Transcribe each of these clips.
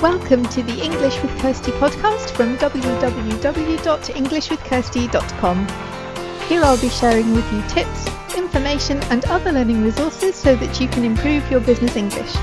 Welcome to the English with Kirsty podcast from www.englishwithkirsty.com. Here I'll be sharing with you tips, information and other learning resources so that you can improve your business English.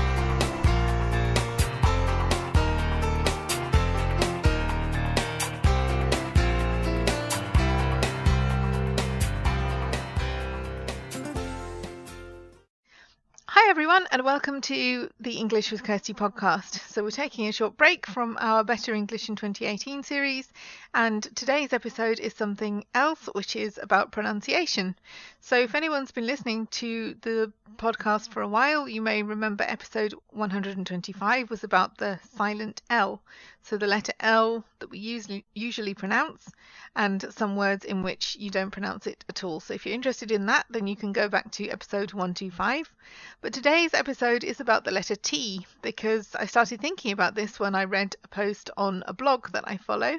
Hi everyone and welcome to the English with Kirsty podcast. So we're taking a short break from our Better English in 2018 series, and today's episode is something else, which is about pronunciation. So if anyone's been listening to the podcast for a while, you may remember episode 125 was about the silent L. So the letter L that we usually pronounce, and some words in which you don't pronounce it at all. So if you're interested in that, then you can go back to episode 125. But today's episode is about the letter T, because I started thinking about this when I read a post on a blog that I follow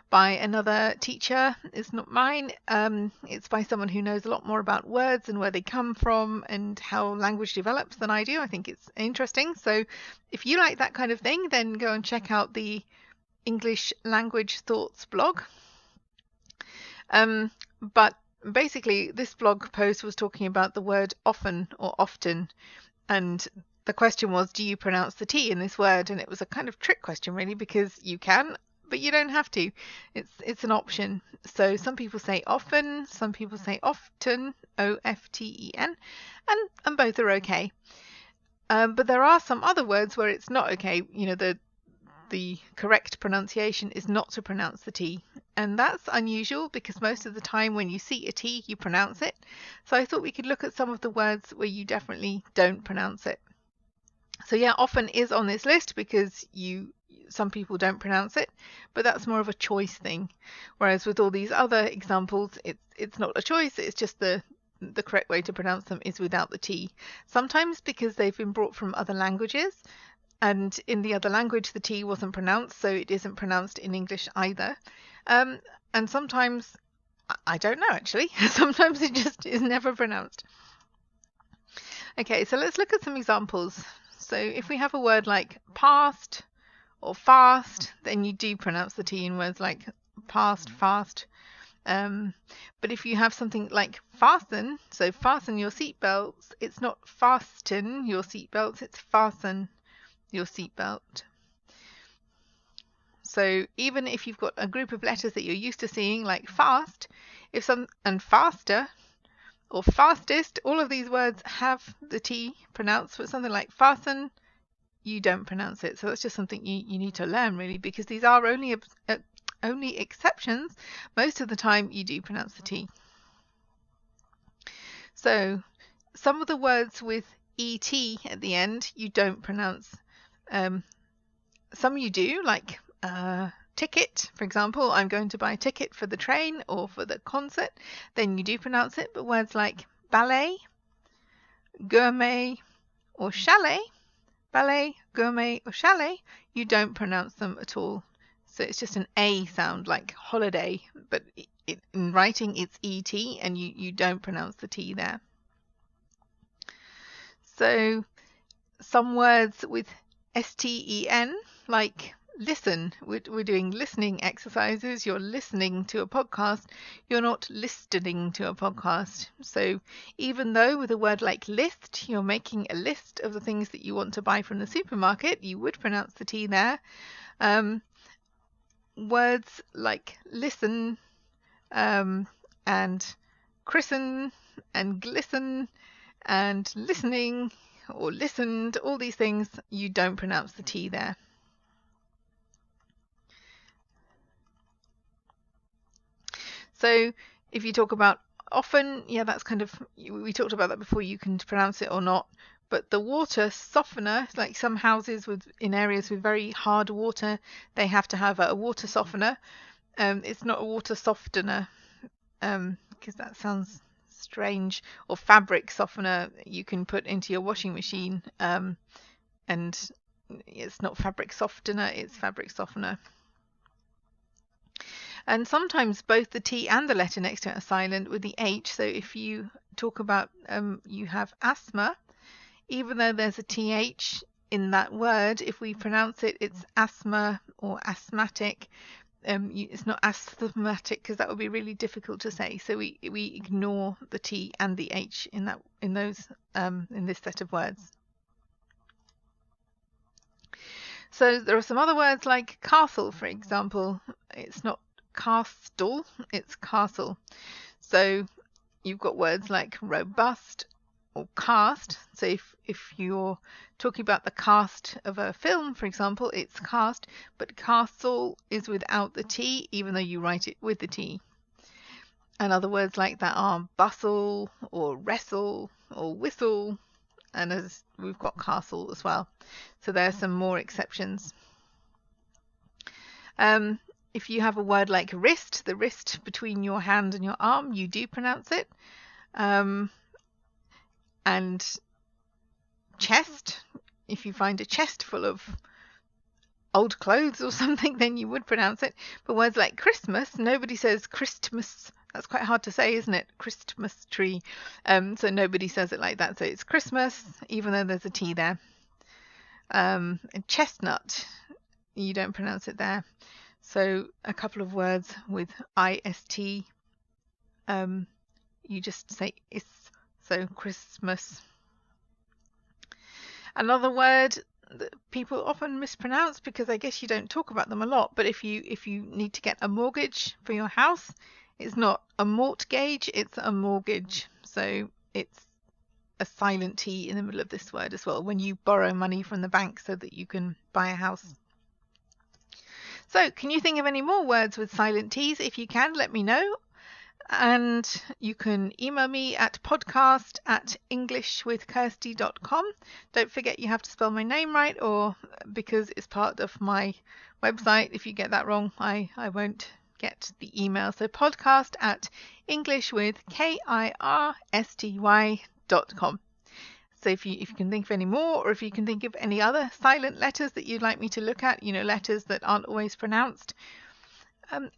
by another teacher. It's not mine. It's by someone who knows a lot more about words and where they come from and how language develops than I do. I think it's interesting. So if you like that kind of thing, then go and check out the English Language Thoughts blog. But basically, this blog post was talking about the word often or often, and the question was, do you pronounce the T in this word? And it was a kind of trick question, really, because you can, but you don't have to. It's an option. So some people say often, some people say often, O-F-T-E-N, and both are okay. But there are some other words where it's not okay. You know, the correct pronunciation is not to pronounce the T, and that's unusual because most of the time when you see a T you pronounce it. So I thought we could look at some of the words where you definitely don't pronounce it. So yeah, often is on this list because some people don't pronounce it, but that's more of a choice thing, whereas with all these other examples it's not a choice, it's just the correct way to pronounce them is without the T. Sometimes because they've been brought from other languages, and in the other language the T wasn't pronounced, so it isn't pronounced in English either. And sometimes, I don't know actually, sometimes it just is never pronounced. Okay, so let's look at some examples. So if we have a word like past or fast, then you do pronounce the T in words like past, fast. But if you have something like fasten, so fasten your seatbelts, it's not fasten your seatbelts, it's fasten your seatbelt. So even if you've got a group of letters that you're used to seeing, like fast, and faster or fastest, all of these words have the T pronounced, but something like fasten, you don't pronounce it. So that's just something you need to learn, really, because these are only exceptions. Most of the time you do pronounce the T. So some of the words with ET at the end you don't pronounce. Some you do, like ticket, for example. I'm going to buy a ticket for the train or for the concert, then you do pronounce it. But words like ballet, gourmet or chalet, you don't pronounce them at all. So it's just an A sound, like holiday, but in writing it's ET, and you don't pronounce the T there. So some words with STEN, like listen. We're doing listening exercises. You're listening to a podcast. You're not listening to a podcast. So even though with a word like list, you're making a list of the things that you want to buy from the supermarket, you would pronounce the T there. Words like listen, and christen, and glisten, and listening, or listened, all these things, you don't pronounce the T there. So if you talk about often, yeah, that's kind of, we talked about that before, you can pronounce it or not. But the water softener, like some houses in areas with very hard water, they have to have a water softener. It's not a water softener, because that sounds strange. Or fabric softener you can put into your washing machine, and it's not fabric softener, it's fabric softener. And sometimes both the T and the letter next to it are silent with the H. So if you talk about you have asthma, even though there's a TH, in that word, if we pronounce it, it's asthma or asthmatic. It's not asthmatic because that would be really difficult to say. So we ignore the T and the H in this set of words. So there are some other words like castle, for example. It's not castle, it's castle. So you've got words like robust or cast. So if you're talking about the cast of a film, for example, it's cast, but castle is without the T, even though you write it with the T. And other words like that are bustle or wrestle or whistle, and as we've got castle as well. So there are some more exceptions. If you have a word like wrist, the wrist between your hand and your arm, you do pronounce it. And chest, if you find a chest full of old clothes or something, then you would pronounce it. But words like Christmas, nobody says Christmas. That's quite hard to say, isn't it? Christmas tree. So nobody says it like that. So it's Christmas, even though there's a T there. And chestnut, you don't pronounce it there. So a couple of words with IST, you just say is. So Christmas. Another word that people often mispronounce, because I guess you don't talk about them a lot, but if you need to get a mortgage for your house, it's not a mortgage, it's a mortgage. So it's a silent T in the middle of this word as well, when you borrow money from the bank so that you can buy a house. So can you think of any more words with silent T's? If you can, let me know. And you can email me at podcast@englishwithkirsty.com. Don't forget you have to spell my name right, or because it's part of my website, if you get that wrong, I won't get the email. So podcast@englishwithkirsty.com. So if you can think of any more, or if you can think of any other silent letters that you'd like me to look at, letters that aren't always pronounced,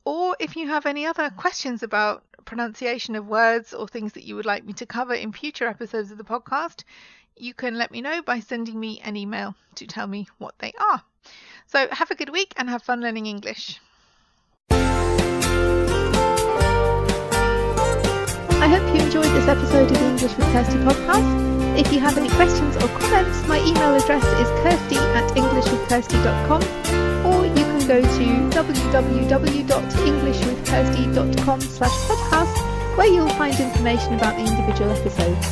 or if you have any other questions about pronunciation of words or things that you would like me to cover in future episodes of the podcast, you can let me know by sending me an email to tell me what they are. So have a good week and have fun learning English. I hope you enjoyed this episode of the English with Kirsty podcast. If you have any questions or comments, my email address is kirsty@englishwithkirsty.com, or you can go to www.englishwithkirsty.com/podcast, where you'll find information about the individual episodes.